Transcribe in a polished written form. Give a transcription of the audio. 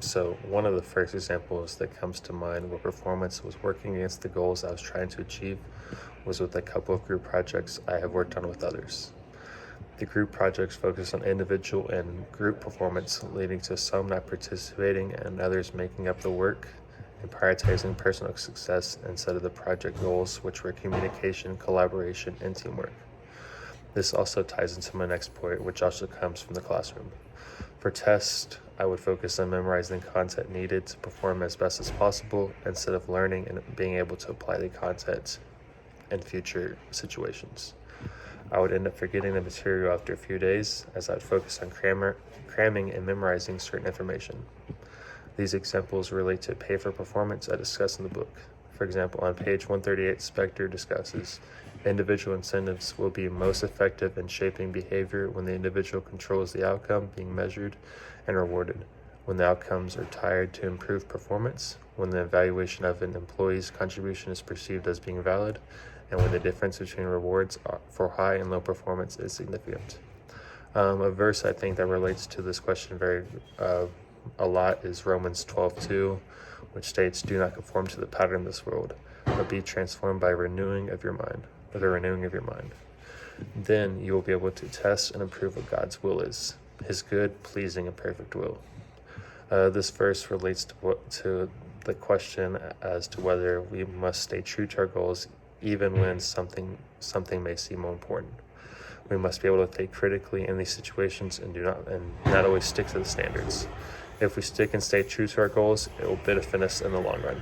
So one of the first examples that comes to mind where performance was working against the goals I was trying to achieve was with a couple of group projects I have worked on with others. The group projects focus on individual and group performance, leading to some not participating and others making up the work and prioritizing personal success instead of the project goals, which were communication, collaboration, and teamwork. This also ties into my next point, which also comes from the classroom. For tests, I would focus on memorizing the content needed to perform as best as possible instead of learning and being able to apply the content in future situations. I would end up forgetting the material after a few days as I'd focus on cramming and memorizing certain information. These examples relate to pay for performance I discuss in the book. For example, on page 138, Spector discusses individual incentives will be most effective in shaping behavior when the individual controls the outcome being measured and rewarded, when the outcomes are tied to improve performance, when the evaluation of an employee's contribution is perceived as being valid, and when the difference between rewards for high and low performance is significant. A verse I think that relates to this question very a lot is Romans 12:2, which states, "Do not conform to the pattern of this world, but be transformed by the renewing of your mind. Then you will be able to test and approve what God's will is, his good, pleasing, and perfect will." This verse relates to the question as to whether we must stay true to our goals even when something may seem more important. We must be able to think critically in these situations and not always stick to the standards. If we stick and stay true to our goals, it will benefit us in the long run.